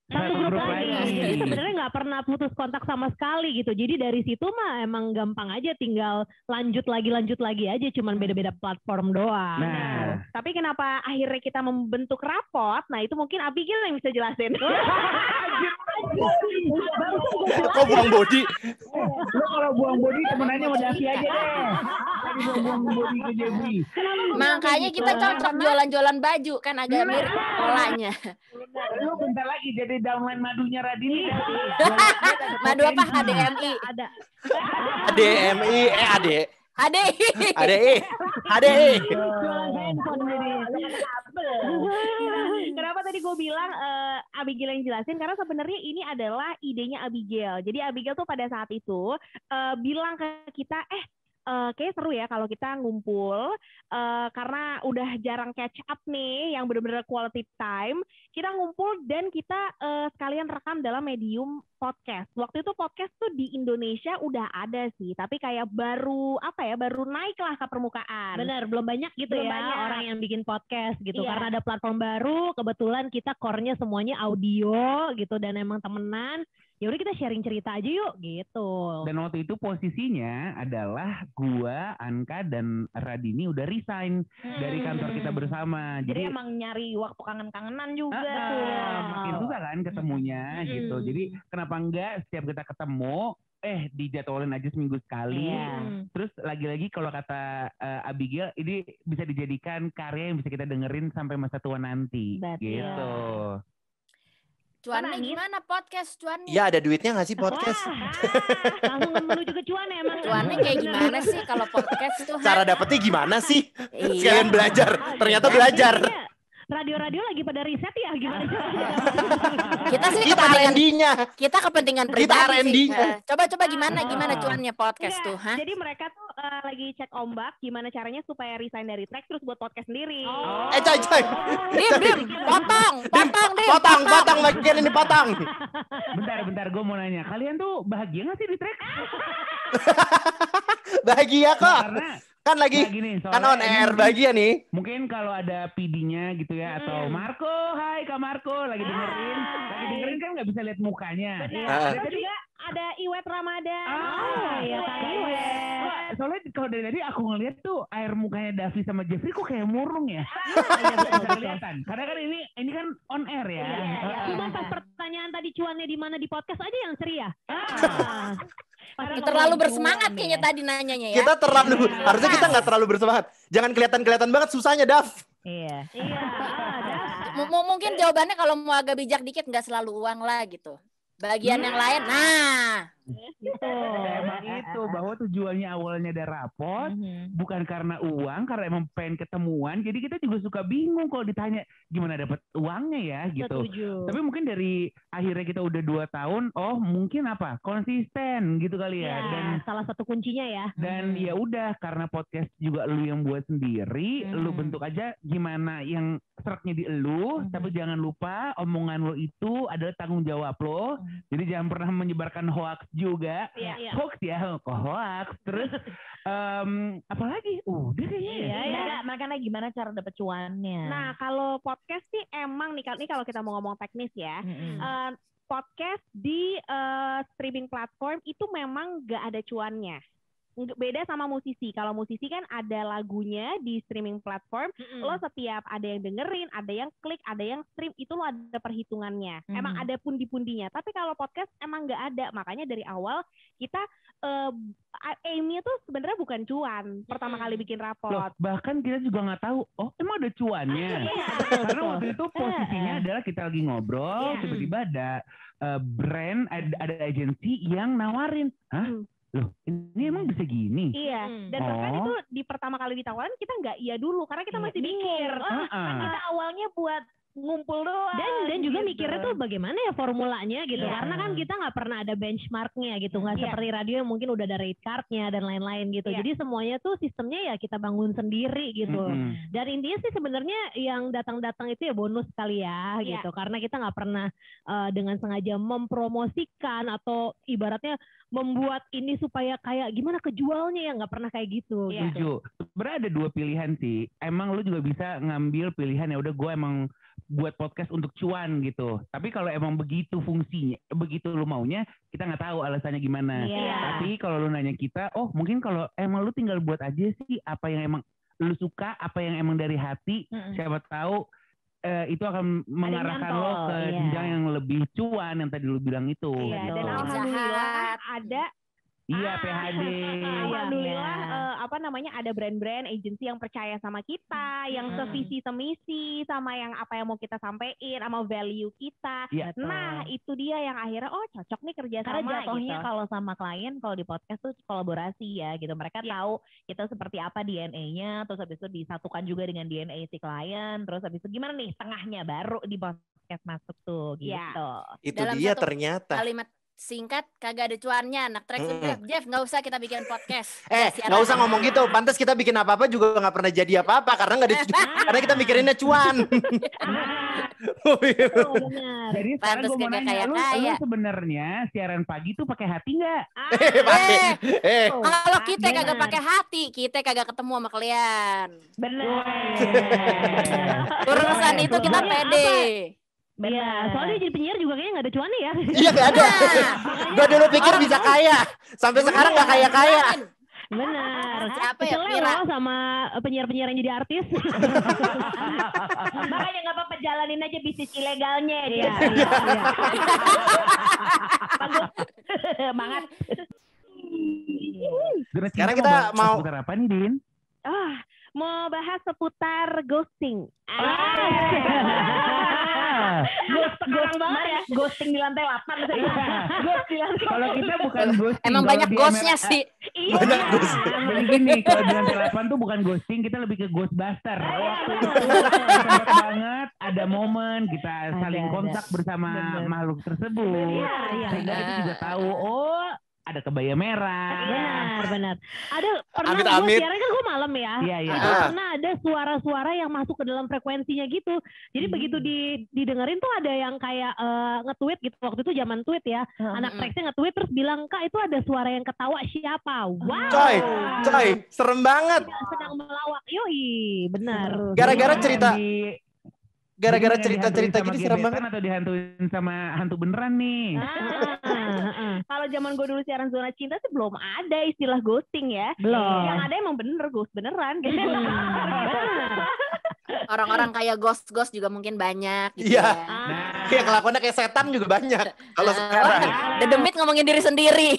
Satu grup lagi. Jadi sebenarnya nggak pernah putus kontak sama sekali gitu. Jadi dari situ mah emang gampang aja, tinggal lanjut lagi aja, cuman beda-beda platform doang. Nah, tapi kenapa akhirnya kita membentuk rapot? Nah itu mungkin Abigail yang bisa jelasin. Kok buang body? Lo kalau buang body temenannya sama Davi aja deh. Tadi buang body ke Jeffrey. Makanya kita cocok jualan-jualan baju kan agak mirip polanya. Lu bentar lagi jadi downline madunya Radini. Madu apa? HDMI. Ada. HDMI, HDI. HDI. HDI. HDI. Kenapa tadi gue bilang Abigail yang jelasin? Karena sebenarnya ini adalah idenya Abigail. Jadi Abigail tuh pada saat itu bilang ke kita, kayaknya seru ya kalau kita ngumpul karena udah jarang catch up nih yang benar-benar quality time. Kita ngumpul dan kita sekalian rekam dalam medium podcast. Waktu itu podcast tuh di Indonesia udah ada sih, tapi kayak baru naik lah ke permukaan. Benar, belum banyak gitu belum ya banyak orang yang bikin podcast gitu. Karena ada platform baru, kebetulan kita core-nya semuanya audio gitu dan emang temenan. Ya udah kita sharing cerita aja yuk gitu. Dan waktu itu posisinya adalah gua, Anka dan Radini udah resign dari kantor kita bersama. Jadi emang nyari waktu kangen-kangenan juga. Makin susah kan ketemunya gitu. Jadi kenapa enggak setiap kita ketemu dijadwalin aja seminggu sekali. Terus lagi-lagi kalau kata Abigail ini bisa dijadikan karya yang bisa kita dengerin sampai masa tua nanti. Gitu. Cuannya gimana podcast cuannya? Iya ada duitnya nggak sih podcast? Langsung menuju ke cuan ya emang. Cuannya kayak gimana sih kalau podcast tuh? Cara dapetnya gimana sih? Sekalian belajar. Ternyata belajar. Radio-radio lagi pada riset ya gimana? Kita sih kita R&D-nya. Kita kepentingan pribadi. Kita R&D-nya. Coba gimana cuannya podcast tuh? Jadi mereka tuh lagi cek ombak gimana caranya supaya resign dari Trax terus buat podcast sendiri. Coy. Dim, potong bagian ini potong. Bentar, gue mau nanya. Kalian tuh bahagia nggak sih di Trax? Bahagia kok. Karena kan lagi gini, kan on air bahagia nih. Mungkin kalau ada PD-nya gitu ya atau Marco, hai Kak Marco lagi dengerin kan nggak bisa lihat mukanya. Terus juga ada Iwet Ramadan. Iya Kak Iwet. Soalnya kalau dari tadi aku ngeliat tuh air mukanya Davi sama Jeffrey kok kayak murung ya. Bisa kelihatan. Karena kan ini kan on air ya. Cuma pas pertanyaan tadi cuannya di mana di podcast aja yang ceria. Terlalu bersemangat kayaknya tadi nanyanya ya. Kita harusnya kita nggak terlalu bersemangat. Jangan kelihatan banget susahnya Dav. Iya. Mungkin jawabannya kalau mau agak bijak dikit nggak selalu uang lah gitu. Bagian yang lain, gitu. Emang itu bahwa tujuannya awalnya ada rapot, bukan karena uang, karena emang pengen ketemuan. Jadi kita juga suka bingung kalau ditanya gimana dapat uangnya ya gitu. Setuju. Tapi mungkin dari akhirnya kita udah 2 tahun, mungkin apa konsisten gitu kali ya. Dan salah satu kuncinya ya. Dan ya udah karena podcast juga lu yang buat sendiri, lu bentuk aja gimana yang seretnya di elu, tapi jangan lupa omongan lo itu adalah tanggung jawab lo. Jadi jangan pernah menyebarkan hoax juga. Hoax ya, kok hoax. Terus apalagi? Udah kayaknya ya. Makanya gimana cara dapet cuannya? Nah, kalau podcast sih emang nih kalau kita mau ngomong teknis ya. Podcast di streaming platform itu memang gak ada cuannya. Beda sama musisi. Kalau musisi kan ada lagunya di streaming platform, lo setiap ada yang dengerin, ada yang klik, ada yang stream, itu lo ada perhitungannya. Emang ada pundi-pundinya. Tapi kalau podcast emang nggak ada. Makanya dari awal kita aimnya tuh sebenarnya bukan cuan. Pertama kali bikin rapot. Loh, bahkan kita juga nggak tahu. Emang ada cuannya. Karena waktu itu posisinya adalah kita lagi ngobrol, tiba-tiba ada brand, ada agensi yang nawarin. Loh, ini emang bisa gini? Iya, dan bahkan itu di pertama kali ditawarin kita nggak iya dulu karena kita masih mikir. Kita awalnya buat ngumpul doang. Dan juga mikirnya tuh bagaimana ya formulanya gitu. Karena kan kita nggak pernah ada benchmarknya gitu. Nggak seperti radio yang mungkin udah ada rate cardnya dan lain-lain gitu. Jadi semuanya tuh sistemnya ya kita bangun sendiri gitu. Dan intinya sih sebenarnya yang datang-datang itu ya bonus kali ya gitu. Karena kita nggak pernah dengan sengaja mempromosikan atau ibaratnya membuat ini supaya kayak gimana kejualnya ya nggak pernah kayak gitu. Setuju. Sebenarnya ada 2 pilihan sih. Emang lu juga bisa ngambil pilihan ya udah gue emang buat podcast untuk cuan gitu. Tapi kalau emang begitu fungsinya, begitu lu maunya, kita nggak tahu alasannya gimana. Tapi kalau lu nanya kita, mungkin kalau emang lu tinggal buat aja sih apa yang emang lu suka, apa yang emang dari hati, siapa tahu itu akan mengarahkan lo ke jenjang yang lebih cuan yang tadi lu bilang itu. Dan alhamdulillah ada Iya, PHD. Alhamdulillah ada brand-brand agency yang percaya sama kita, yang sevisi semisi sama yang apa yang mau kita sampaikan, sama value kita. Nah, itu dia yang akhirnya cocok nih kerja sama. Karena jatuhnya gitu. kalau sama klien, kalau di podcast tuh kolaborasi ya gitu. Mereka tahu kita seperti apa DNA-nya, terus habis itu disatukan juga dengan DNA si klien, terus habis itu gimana nih tengahnya baru di podcast masuk tuh gitu. Itu Dalam dia satu ternyata. Kalimat singkat kagak ada cuannya anak Trax. Jeff nggak usah kita bikin podcast. Nggak usah ngomong gitu. Pantas kita bikin apa-apa juga nggak pernah jadi apa-apa karena nggak ada karena kita mikirinnya cuan. Jadi sekarang gue mau nanya, lu sebenarnya siaran pagi tuh pakai hati nggak? Kalau kita kagak pakai hati, kita kagak ketemu sama kalian. Benar. Urusan itu kita pede. Iya, soalnya jadi penyiar juga kayaknya nggak ada cuannya ya. Iya nggak ada. Gue dulu pikir bisa kaya, sampai sekarang nggak kaya. Benar. Siapa ya? Mira sama penyiar-penyiar yang jadi artis. Makanya nggak apa-apa jalanin aja bisnis ilegalnya dia. Iya. Semangat. Sekarang kita mau apa nih, Din? Mau bahas seputar ghosting. Ghost banget ya. Ghosting di lantai 8. Ghost di lantai. Kalau kita bukan ghosting. Emang banyak ghostnya sih. Banyak ghost. Begini, kalau di lantai 8 tuh bukan ghosting, kita lebih ke ghostbuster. Waktu itu sempat banget ada momen kita saling kontak bersama makhluk tersebut. Sehingga kita juga tahu, ada kebaya merah. Benar. Ada pernah Amit-amit. gue siaran kan gue malam ya. Iya. Pernah ada suara-suara yang masuk ke dalam frekuensinya gitu. Jadi begitu didengerin tuh ada yang kayak nge-tweet gitu. Waktu itu zaman tweet ya. Anak Traxnya nge-tweet terus bilang, "Kak, itu ada suara yang ketawa siapa?" Wow. Coy, serem banget. Sedang melawak. Yoi, benar. Gara-gara cerita gini serem banget. Atau dihantuin sama hantu beneran nih? Kalau zaman gue dulu siaran Zona Cinta sih belum ada istilah ghosting ya. Belum. Yang ada emang bener ghost beneran. Orang-orang kayak ghost juga mungkin banyak gitu Iya. ya. Kayak kelakuannya kayak setan juga banyak. Kalau sekarang. Dedemit ngomongin diri sendiri.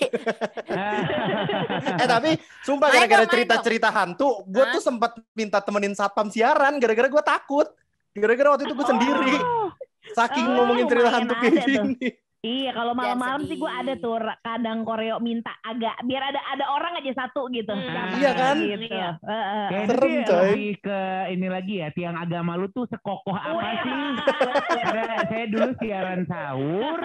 Tapi sumpah gara-gara cerita-cerita hantu, gue tuh sempat minta temenin satpam siaran gara-gara gue takut. Gara-gara waktu itu gue sendiri. Saking ngomongin cerita hantu kayak gini. Iya, kalau malam-malam sih gue ada tuh kadang koreo minta agak biar ada orang aja satu gitu. Iya kan? Gitu. Serem coy. Lebih ke ini lagi ya, tiang agama lu tuh sekokoh apa sih? Karena saya dulu siaran sahur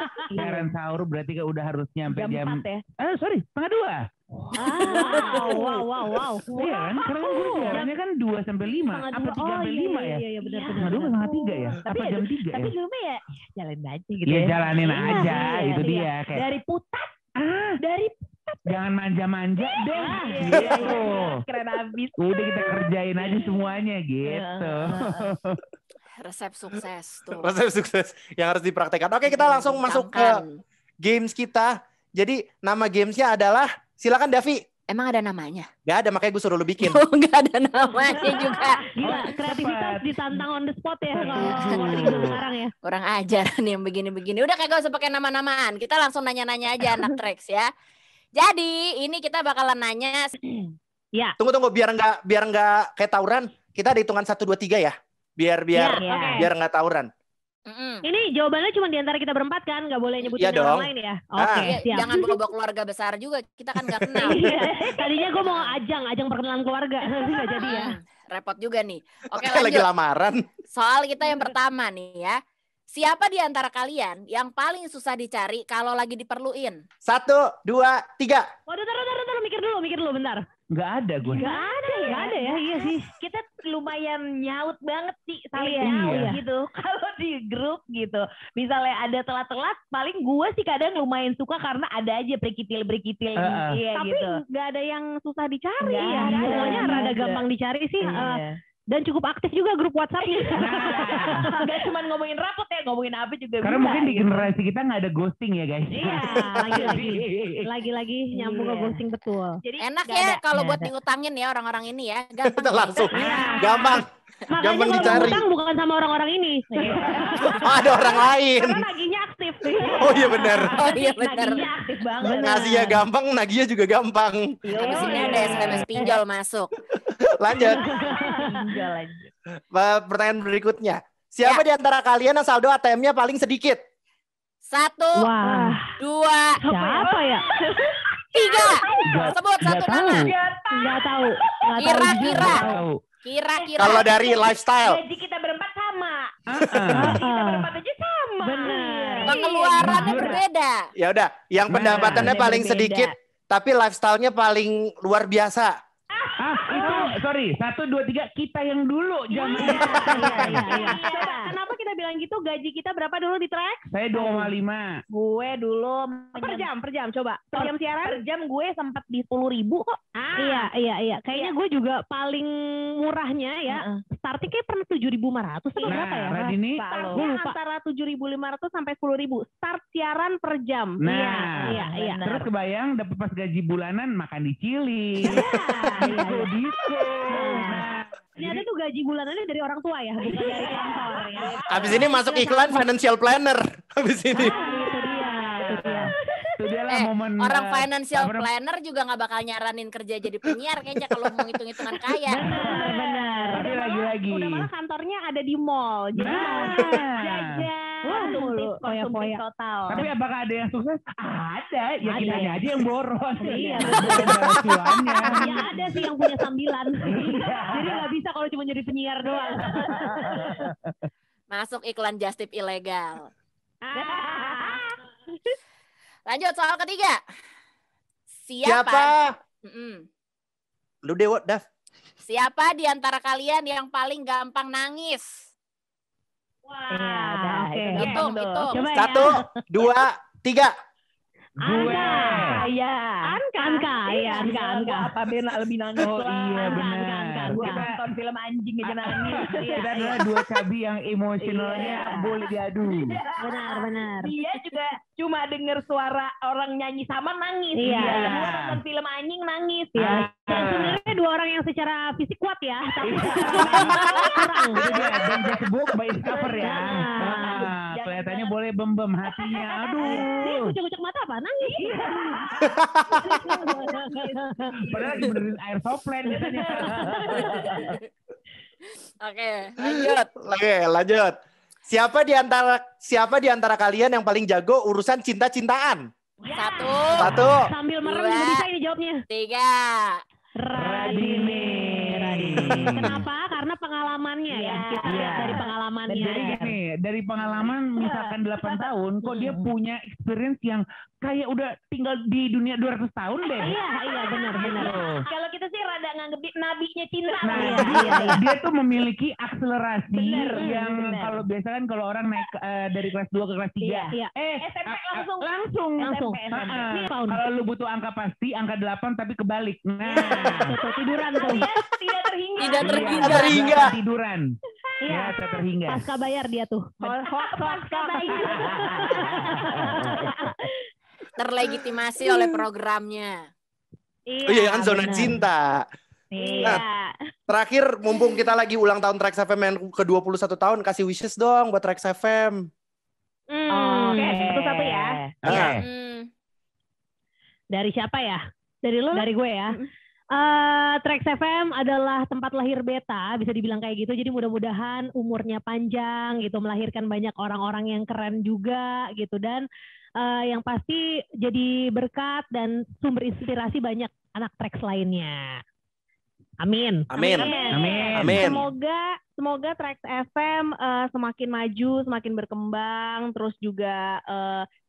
berarti udah harus nyampe jam 4 ya? setengah 2. Wow. Iya kan? Karena gue siarannya kan 2 sampai 5. Apa 3 sampai 5 ya? Iya, benar. Setengah 2 setengah 3 ya? Apa jam 3 ya? Tapi cuma ya jalanin aja gitu. Iya, jalanin aja. Itu dia. Kayak Dari putat. jangan manja-manja deh. Gitu. Keren abis. Udah kita kerjain aja semuanya gitu. Resep sukses tuh. Resep sukses yang harus dipraktekkan. Oke, kita langsung masuk ke games kita. Jadi nama gamesnya adalah, silakan Davi. Emang ada namanya? Gak ada, makanya gue suruh lu bikin. Gak ada namanya juga. Gila, kreativitas ditantang on the spot ya kalau sekarang ya. Kurang ajar nih yang begini-begini. Udah kagak usah pakai nama-namaan. Kita langsung nanya-nanya aja anak Trax ya. Jadi ini kita bakalan nanya. Ya. Tunggu, biar nggak kayak tawuran. Kita ada hitungan 1, 2, 3 ya. Biar nggak tawuran. Ini jawabannya cuma diantara kita berempat kan, nggak boleh nyebutin orang lain ya. Oke, siap. Jangan bawa keluarga besar juga, kita kan nggak kenal. Tadinya gue mau ajang perkenalan keluarga, tapi nggak jadi ya. Repot juga nih. Oke, lanjut. Lagi lamaran. Soal kita yang pertama nih ya. Siapa di antara kalian yang paling susah dicari kalau lagi diperluin? 1, 2, 3. Waduh, taruh, mikir dulu bentar. Nggak ada gue. Nggak ada ya, iya sih. Kita lumayan nyaut banget sih, saling nyaut gitu. Kalau di grup gitu, misalnya ada telat-telat, paling gue sih kadang lumayan suka karena ada aja berkitil iya tapi gitu. Tapi nggak ada yang susah dicari ya. Semuanya rada gampang dicari sih. Dan cukup aktif juga grup WhatsApp-nya. Gak cuma ngomongin rapot ya, ngomongin apa juga. Karena bisa, mungkin di generasi kita nggak ada ghosting ya guys. Iya, lagi-lagi nyambung ke ghosting betul. Jadi enak ya kalau buat diutangin ya orang-orang ini ya. Gampang. Langsung. Gampang. Gampang dicari. Makanya bukan sama orang-orang ini. Oh, ada orang lain. Karena naginya aktif. Oh iya benar. Naginya aktif banget. Ngasihnya gampang, nagihnya juga gampang. Habis ini ada SMS pinjol masuk. Lanjut. Pertanyaan berikutnya. Siapa di antara kalian yang saldo ATM-nya paling sedikit? 1, 2, siapa ya? 3. Sebut satu nama. Nggak tahu. Kira-kira. Kalau dari lifestyle. Gaji kita berempat sama. Kita berempat aja sama. Benar. Pengeluarannya berbeda. Ya udah, yang pendapatannya paling sedikit, tapi lifestyle-nya paling luar biasa. Itu sorry, 1, 2, 3 kita yang dulu zaman. Iya. Kenapa kita bilang gitu? Gaji kita berapa dulu di track? Saya 2,5. Gue dulu per jam coba. Per jam siaran? Per jam gue sempat di 10.000 kok. Iya. Kayaknya gue juga paling murahnya ya. Startnya kayak pernah 7.500 atau berapa ya? Radini, gue lupa. Antara 7.500 sampai 10.000. Start siaran per jam. Iya. Terus kebayang dapat pas gaji bulanan makan di Cili. Disco. Ternyata tuh gaji bulanannya dari orang tua ya, bukan dari kantor ya. Abis ini masuk iklan financial planner. Abis ini. Itu dia lah momen. Orang financial planner juga nggak bakal nyaranin kerja jadi penyiar kayaknya kalau mau hitung-hitungan kaya. Benar. Tapi lagi-lagi. Udah malah kantornya ada di mall. Jadi konsumtif total. Tapi apakah ada yang sukses? Ada. Ya kita aja yang boros. Iya. Ya ada sih yang punya sambilan. Jadi nggak bisa kalau cuma jadi penyiar doang. Masuk iklan just tip ilegal. Lanjut soal ketiga. Siapa? Lu Dewa, Daf. Siapa di antara kalian yang paling gampang nangis? Wah, hitung. 1, 2, 3. Gue. Anka. Apa Bena lebih nangis? Oh iya benar. Gue nonton film anjing aja nangis. Kita adalah dua cabi yang emosionalnya boleh diadu. Benar. Dia juga cuma denger suara orang nyanyi sama nangis. Iya. Gue nonton film anjing nangis. Iya. Dan sebenarnya dua orang yang secara fisik kuat ya, tapi kurang. Itu dia Danger Book by Cover ya. Kelihatannya boleh bem hatinya. Aduh. Kucek-kucek mata apa? Nangis. Padahal lagi benerin air soplen katanya. Oke, lanjut. Siapa di antara kalian yang paling jago urusan cinta-cintaan? 1. Sambil merem juga bisa ini jawabnya. 3. Radini. Kenapa? Karena pengalamannya ya. Kita lihat dari pengalamannya. Jadi gini, dari pengalaman misalkan 8 tahun, kok dia punya experience yang kayak udah tinggal di dunia 200 tahun deh. Iya benar. Kalau kita sih rada nganggep nabinya cinta. Dia tuh memiliki akselerasi yang kalau biasa kan kalau orang naik dari kelas 2 ke kelas 3. SMP langsung. Kalau lu butuh angka pasti, angka 8 tapi kebalik. Tiduran tuh. Tidak terhingga. Tiduran. Iya, terhingga. Pasca bayar dia tuh. Pasca bayar. Terlegitimasi oleh programnya. Iya kan zona cinta. Iya. Terakhir mumpung kita lagi ulang tahun Trax FM yang ke-21 tahun, kasih wishes dong buat Trax FM. Oke, satu ya. Dari siapa ya? Dari lu? Dari gue ya. Trax FM adalah tempat lahir beta, bisa dibilang kayak gitu. Jadi mudah-mudahan umurnya panjang gitu, melahirkan banyak orang-orang yang keren juga gitu, dan yang pasti jadi berkat dan sumber inspirasi banyak anak Trax lainnya. Amin. Semoga Trax FM semakin maju, semakin berkembang, terus juga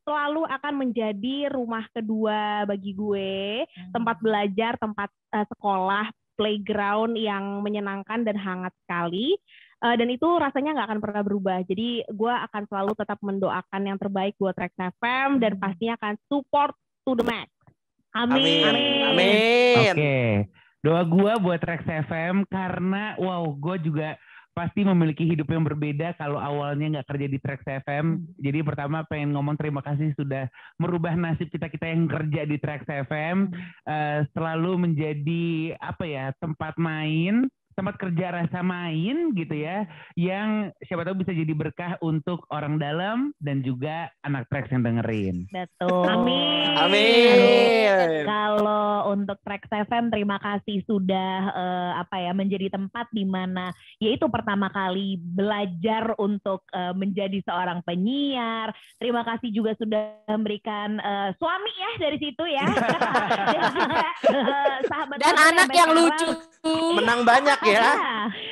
selalu akan menjadi rumah kedua bagi gue, tempat belajar, tempat sekolah, playground yang menyenangkan dan hangat sekali. Dan itu rasanya nggak akan pernah berubah. Jadi gue akan selalu tetap mendoakan yang terbaik buat Trax FM dan pastinya akan support to the max. Amin. Oke. Doa gue buat Trax FM karena gue juga pasti memiliki hidup yang berbeda kalau awalnya nggak kerja di Trax FM. Jadi pertama pengen ngomong terima kasih sudah merubah nasib kita yang kerja di Trax FM. Selalu menjadi tempat main tempat kerja rasa main gitu ya, yang siapa tahu bisa jadi berkah untuk orang dalam dan juga anak Trax yang dengerin. Betul. Amin. Amin. Kalau untuk Trax FM, terima kasih sudah menjadi tempat di mana yaitu pertama kali belajar untuk menjadi seorang penyiar. Terima kasih juga sudah memberikan suami ya dari situ ya. Dan juga sahabat dan anak yang lucu. Menang banyak ya.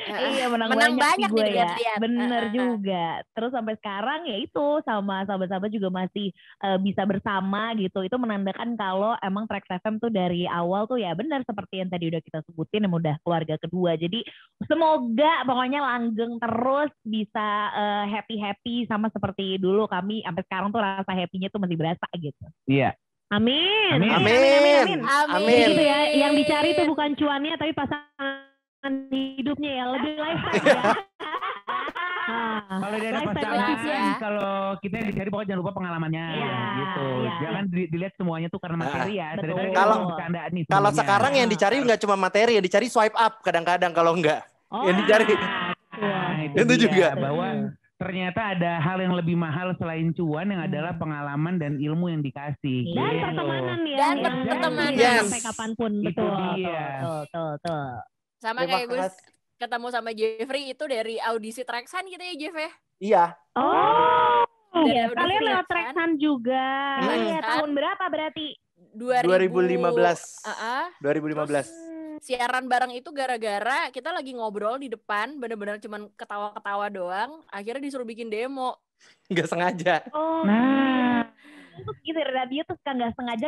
Iya, menang banyak gue ya. Bener juga. Terus sampai sekarang ya itu sama sahabat-sahabat juga masih bisa bersama gitu. Itu menandakan kalau emang Trax FM tuh dari awal tuh ya benar seperti yang tadi udah kita sebutin, yang udah keluarga kedua. Jadi semoga pokoknya langgeng terus, bisa happy-happy sama seperti dulu kami sampai sekarang tuh rasa happy-nya tuh masih berasa gitu. Iya. Amin. Amin. Amin. Amin. Gitu ya, yang dicari tuh bukan cuannya tapi pasangan hidupnya ya, lebih lifestyle ya. Kalau dia ada pasangan, kalau kita yang dicari pokoknya jangan lupa pengalamannya gitu. Jangan dilihat semuanya tuh karena materi ya. Kalau sekarang yang dicari nggak cuma materi, yang dicari swipe up kadang-kadang kalau enggak. Yang dicari. Itu juga bahwa ternyata ada hal yang lebih mahal selain cuan, yang adalah pengalaman dan ilmu yang dikasih. Dan pertemanan ya. Dan pertemanan. Sampai kapanpun. Betul. Betul. Sama kayak gue ketemu sama Jeffrey itu dari audisi Traxan gitu ya, Jeff ya? Iya. Oh. Iya, kalian lewat Traxan juga. Iya, tahun berapa berarti? 2015. 2015. Siaran bareng itu gara-gara kita lagi ngobrol di depan, bener-bener cuman ketawa-ketawa doang, akhirnya disuruh bikin demo. Nggak sengaja. Oh. Terus gitu, radio tuh nggak sengaja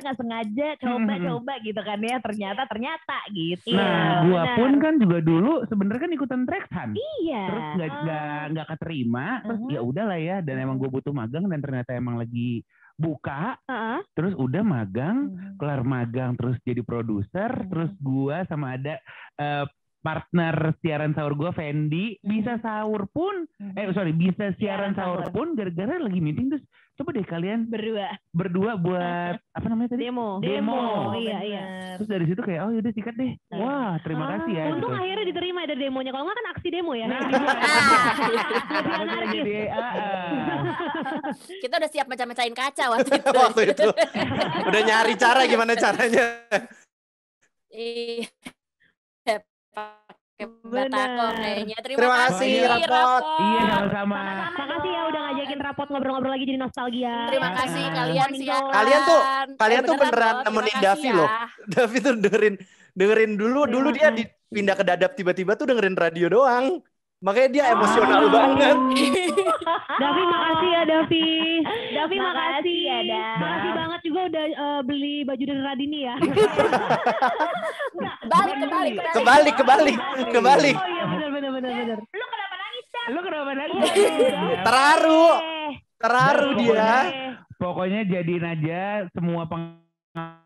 coba gitu kan ya, ternyata gitu. Nah, gua pun kan juga dulu sebenarnya kan ikutan Traxan. Iya. Terus nggak keterima, terus ya udahlah ya, dan emang gue butuh magang dan ternyata emang lagi buka, terus udah magang, kelar magang terus jadi produser, terus gua sama ada partner siaran sahur gua Fendi bisa sahur pun, bisa siaran sahur pun gara-gara lagi meeting. Terus coba deh kalian berdua buat apa namanya tadi? Demo. Iya. Terus dari situ kayak yaudah sikat deh. Wah, terima kasih ya. Untung gitu. Akhirnya diterima ada demonya. Kalau nggak kan aksi demo ya. Kita udah siap mecah-mecahin kaca waktu itu. Udah nyari cara gimana caranya. Iya. Pakai batako kayaknya. Terima kasih Rapot. Iya, sama-sama. Makasih ya udah ngajakin Rapot ngobrol-ngobrol lagi jadi nostalgia. Terima kasih kalian siaran. Kalian tuh beneran nemenin Davi loh. Davi tuh dengerin dulu dia pindah ke Dadap, tiba-tiba tuh dengerin radio doang. Makanya dia emosional banget. Davi makasih ya Davi. Davi makasih ya Makasih banget juga udah beli baju dari Radini ya. Kebalik. Oh iya benar. Lu kenapa nangis? Terharu dia. Pokoknya jadiin aja semua pengalaman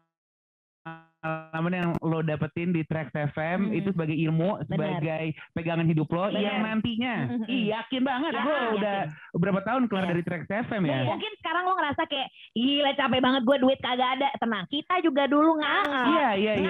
yang lo dapetin di Trax FM itu sebagai ilmu, sebagai pegangan hidup lo yang nantinya yakin banget gue udah berapa tahun keluar dari Trax FM ya. Mungkin sekarang lo ngerasa kayak gila capek banget gue, duit kagak ada. Tenang, kita juga dulu Iya.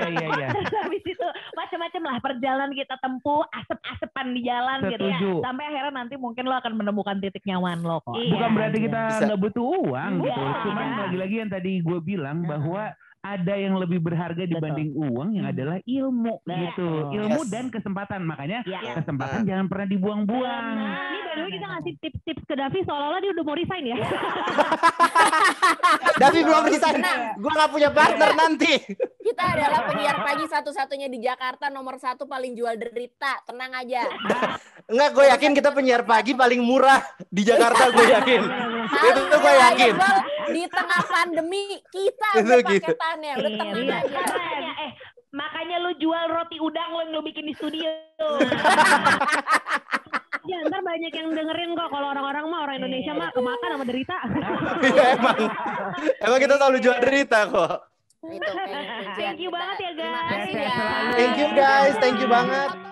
Terus habis itu macam-macam lah perjalanan kita tempuh, asep-asepan di jalan gitu ya. Sampai akhirnya nanti mungkin lo akan menemukan titik nyaman lo kok. Bukan berarti kita nggak butuh uang gitu. Cuman lagi-lagi yang tadi gue bilang bahwa ada yang lebih berharga dibanding uang, yang adalah ilmu gitu. Ilmu dan kesempatan. Makanya kesempatan jangan pernah dibuang-buang. Ini baru kita ngasih tips-tips ke Davi seolah-olah dia udah mau resign ya. Davi belum resign. Gue gak punya partner nanti. Kita adalah penyiar pagi satu-satunya di Jakarta, nomor 1 paling jual derita. Tenang aja. Enggak, gue yakin kita penyiar pagi paling murah di Jakarta, gue yakin. Itu gue yakin. Di tengah pandemi kita udah paketannya, udah tenang aja. Makanya lu jual roti udang lo yang lu bikin di studio. Ya ntar banyak yang dengerin kok. Kalau orang-orang mah orang Indonesia mah kemakan sama derita. Iya emang kita selalu jual derita kok. Itu Thank you banget ya guys. Thank you guys, thank you banget.